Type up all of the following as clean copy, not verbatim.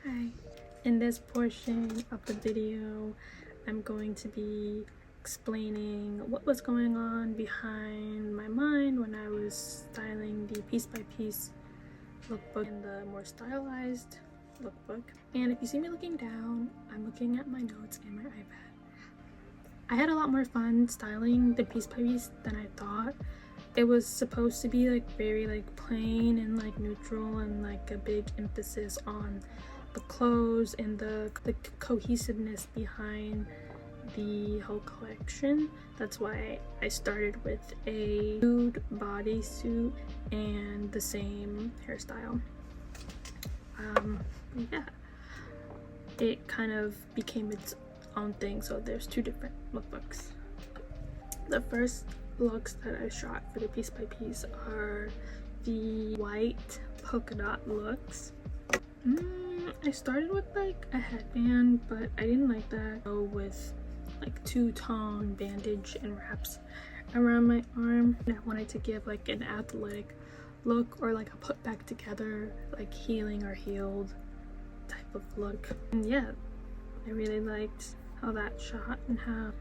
Hi. In this portion of the video, I'm going to be explaining what was going on behind my mind when I was styling the piece by piece lookbook and the more stylized lookbook. And if you see me looking down, I'm looking at my notes in my iPad. I had a lot more fun styling the piece by piece than I thought. It was supposed to be like very like plain and like neutral and like a big emphasis on the clothes and the cohesiveness behind the whole collection. That's why I started with a nude bodysuit and the same hairstyle. Yeah, it kind of became its own thing, so there's two different lookbooks. The first looks that I shot for the piece by piece are the white polka dot looks. I started with like a headband, but I didn't like that. Go with like two-tone bandage and wraps around my arm. And I wanted to give like an athletic look, or like a put back together, like healing or healed type of look. And yeah, I really liked how that shot and how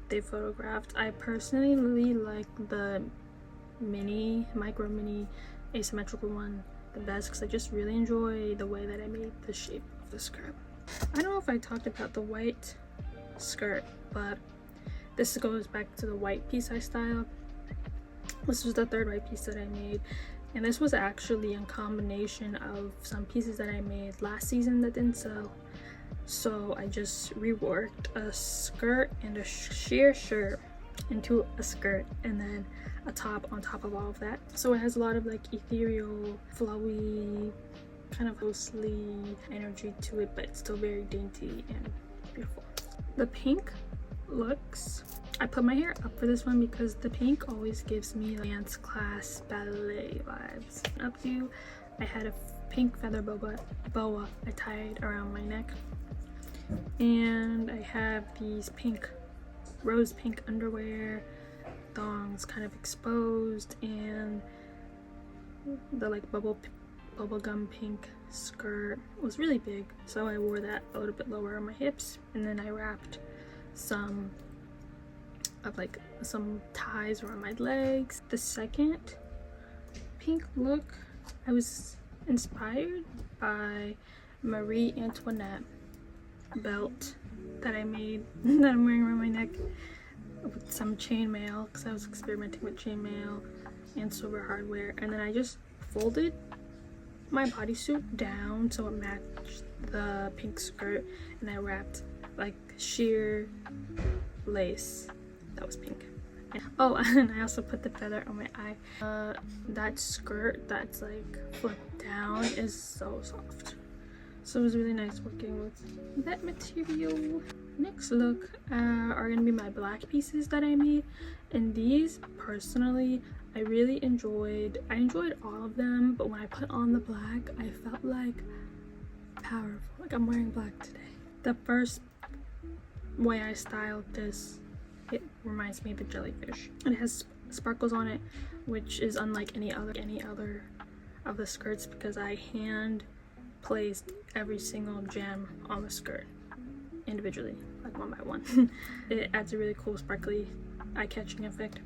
they photographed. I personally really like the micro mini asymmetrical one the best, because I just really enjoy the way that I made the shape of the skirt. I don't know if I talked about the white skirt, but this goes back to the white piece I styled. This was the third white piece that I made, and this was actually a combination of some pieces that I made last season that didn't sell. So I just reworked a skirt and a sheer shirt into a skirt, and then a top on top of all of that. So it has a lot of like ethereal, flowy, kind of ghostly energy to it, but it's still very dainty and beautiful. The pink looks, I put my hair up for this one because the pink always gives me dance class ballet vibes. Up to, I had a pink feather boa I tied around my neck, and I have these rose pink underwear, thongs kind of exposed, and the like bubblegum pink skirt was really big, so I wore that a little bit lower on my hips, and then I wrapped some ties around my legs. The second pink look, I was inspired by Marie Antoinette belt that I made that I'm wearing around my neck with some chainmail, because I was experimenting with chainmail and silver hardware, and then I just folded my bodysuit down so it matched the pink skirt, and I wrapped like sheer lace that was pink. Oh, and I also put the feather on my eye. That skirt that's like flipped down is so soft, so it was really nice working with that material. Next look are gonna be my black pieces that I made, and these personally I really enjoyed. I enjoyed all of them, but when I put on the black, I felt like powerful, like I'm wearing black today. The first way I styled this, it reminds me of a jellyfish. It has sparkles on it, which is unlike any other of the skirts, because I hand placed every single gem on the skirt individually, like one by one. It adds a really cool sparkly eye-catching effect,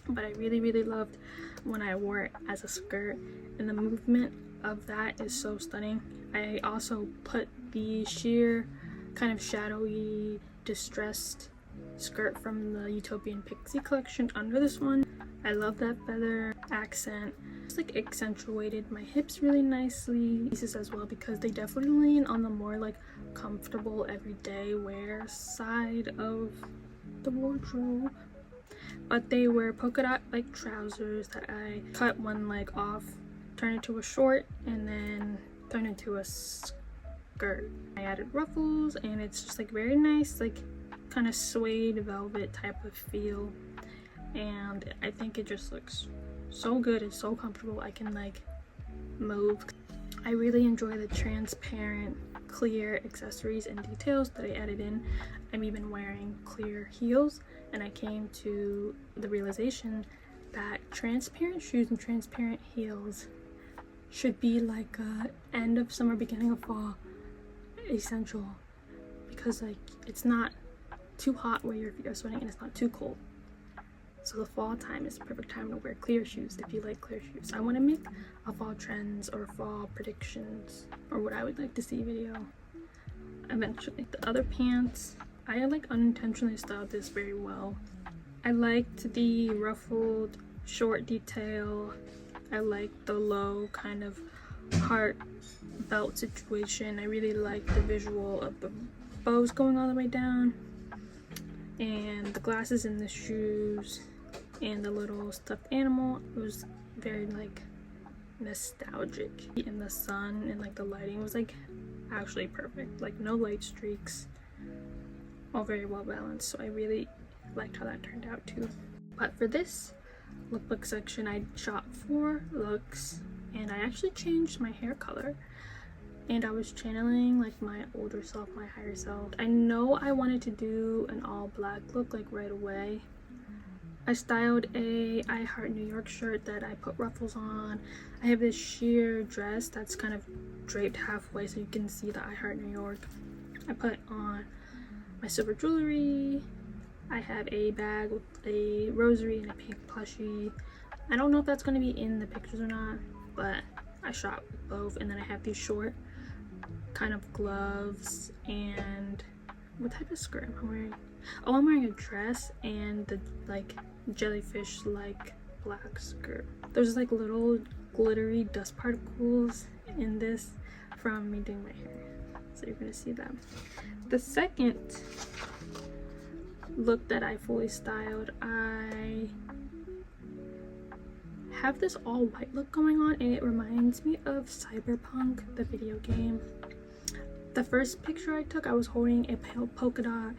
but I really loved when I wore it as a skirt, and the movement of that is so stunning. I also put the sheer kind of shadowy distressed skirt from the Utopian Pixie collection under this one. I love that feather accent. It's like accentuated my hips really nicely. Pieces as well, because they definitely lean on the more like comfortable everyday wear side of the wardrobe. But they were polka dot like trousers that I cut one leg off, turned into a short, and then turned into a skirt. I added ruffles, and it's just like very nice, like kind of suede velvet type of feel, and I think it just looks so good. It's so comfortable. I can like move. I really enjoy the transparent clear accessories and details that I added in. I'm even wearing clear heels, and I came to the realization that transparent shoes and transparent heels should be like a end of summer, beginning of fall essential, because like it's not too hot where your feet are sweating and it's not too cold. So the fall time is the perfect time to wear clear shoes if you like clear shoes. I want to make a fall trends or fall predictions or what I would like to see video eventually. The other pants, I like unintentionally styled this very well. I liked the ruffled short detail. I liked the low kind of heart belt situation. I really liked the visual of the bows going all the way down, and the glasses in the shoes, and the little stuffed animal. It was very like nostalgic, in the sun, and like the lighting was like actually perfect, like no light streaks, all very well balanced. So I really liked how that turned out too. But for this lookbook section, I shot 4 looks, and I actually changed my hair color, and I was channeling like my older self, my higher self. I know I wanted to do an all black look like right away. I styled a I Heart New York shirt that I put ruffles on. I have this sheer dress that's kind of draped halfway so you can see the I Heart New York. I put on my silver jewelry. I have a bag with a rosary and a pink plushie. I don't know if that's going to be in the pictures or not, but I shot both. And then I have these short kind of gloves. And what type of skirt am I wearing? Oh, I'm wearing a dress and the like jellyfish like black skirt. There's like little glittery dust particles in this from me doing my hair, so you're gonna see them. The second look that I fully styled, I have this all white look going on, and it reminds me of Cyberpunk, the video game. The first picture I took, I was holding a polka dot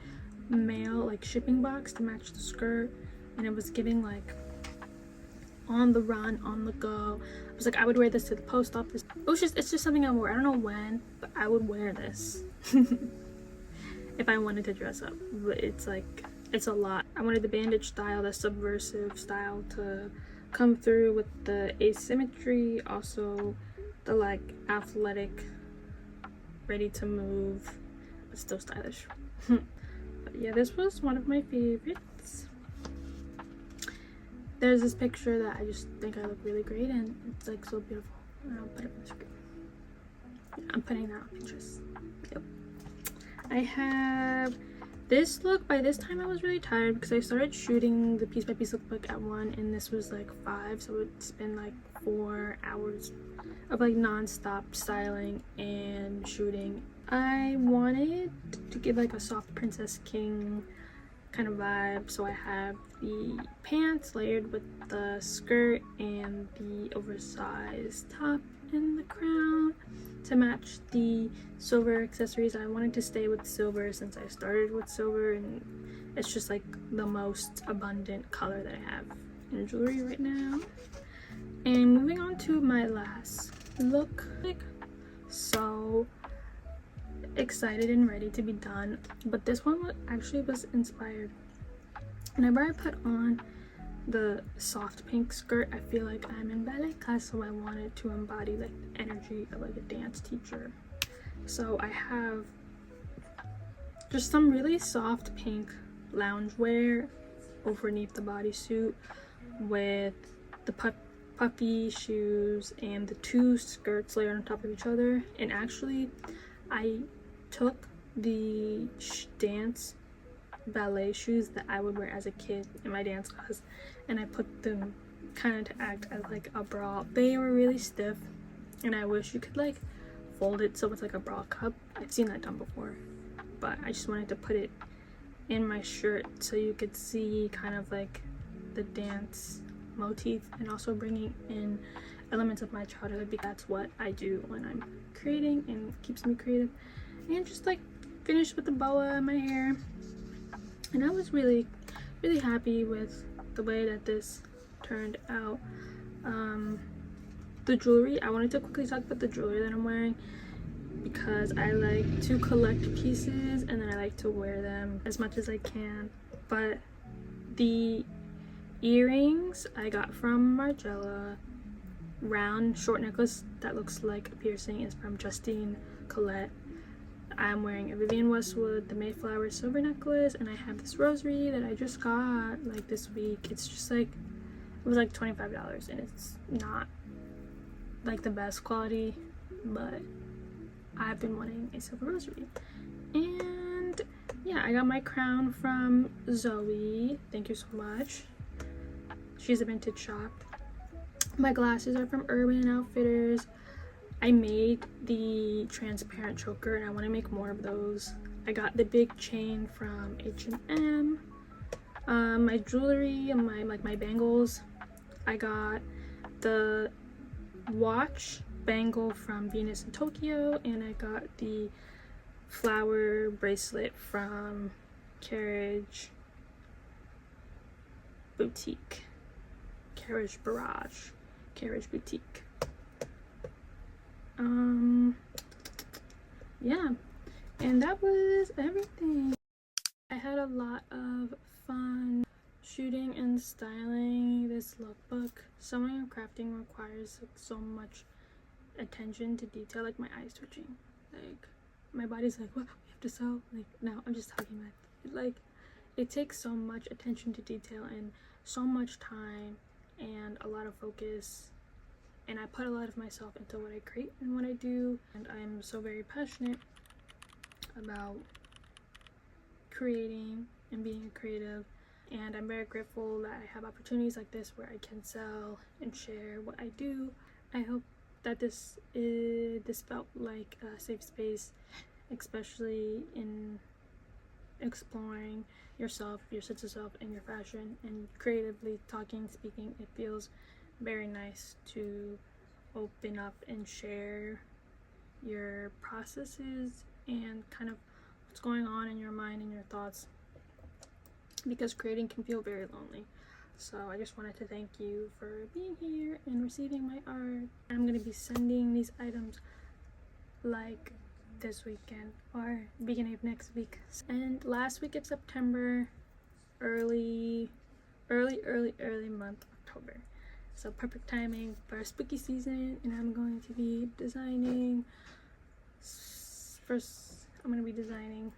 mail like shipping box to match the skirt, and it was giving like on the run, on the go. I was like, I would wear this to the post office. It's just something I wore. I don't know when, but I would wear this if I wanted to dress up. But it's like, it's a lot. I wanted the bandage style, the subversive style to come through with the asymmetry, also the like athletic, ready to move, but still stylish. But yeah, this was one of my favorites. There's this picture that I just think I look really great, and it's like so beautiful. And I'll put it on the screen. Yeah, I'm putting that on Pinterest. Yep. I have this look. By this time I was really tired because I started shooting the piece by piece lookbook at 1, and this was like 5, so it's been like 4 hours of like non-stop styling and shooting. I wanted to give like a soft Princess King kind of vibe, so I have the pants layered with the skirt and the oversized top and the crown to match the silver accessories. I wanted to stay with silver since I started with silver, and it's just like the most abundant color that I have in jewelry right now. And moving on to my last look, like so excited and ready to be done, but this one actually was inspired. Whenever I put on the soft pink skirt, I feel like I'm in ballet class, so I wanted to embody like the energy of like a dance teacher. So I have just some really soft pink loungewear underneath the bodysuit with the puffy shoes and the 2 skirts layered on top of each other. And actually I took the dance ballet shoes that I would wear as a kid in my dance class, and I put them kind of to act as like a bra. They were really stiff, and I wish you could like fold it so it's like a bra cup. I've seen that done before, but I just wanted to put it in my shirt so you could see kind of like the dance motif, and also bringing in elements of my childhood, because that's what I do when I'm creating and keeps me creative. And just like finished with the boa in my hair, and I was really happy with the way that this turned out. The jewelry, I wanted to quickly talk about the jewelry that I'm wearing, because I like to collect pieces and then I like to wear them as much as I can. But the earrings I got from Margiela, round short necklace that looks like a piercing is from Justine Colette. I'm wearing a Vivienne Westwood, the Mayflower silver necklace, and I have this rosary that I just got like this week. It's just like, it was like $25, and it's not like the best quality, but I've been wanting a silver rosary. And yeah, I got my crown from Zoe. Thank you so much. She's a vintage shop. My glasses are from Urban Outfitters. I made the transparent choker, and I want to make more of those. I got the big chain from H&M. My jewelry and my bangles. I got the watch bangle from Venus in Tokyo, and I got the flower bracelet from Carriage Boutique. Carriage Boutique. Yeah, and that was everything. I had a lot of fun shooting and styling this lookbook. Sewing and crafting requires like so much attention to detail, like my eyes twitching, like my body's like, what, we have to sew, like, no, I'm just talking about it. Like, it takes so much attention to detail and so much time and a lot of focus, and I put a lot of myself into what I create and what I do, and I'm so very passionate about creating and being a creative, and I'm very grateful that I have opportunities like this where I can sell and share what I do. I hope that this felt like a safe space, especially in exploring yourself, your sense of self, and your fashion, and creatively talking, speaking. It feels very nice to open up and share your processes and kind of what's going on in your mind and your thoughts, because creating can feel very lonely. So I just wanted to thank you for being here and receiving my art. I'm going to be sending these items like this weekend or beginning of next week, and last week of September, early month October. So perfect timing for spooky season, and I'm going to be designing. First, I'm going to be designing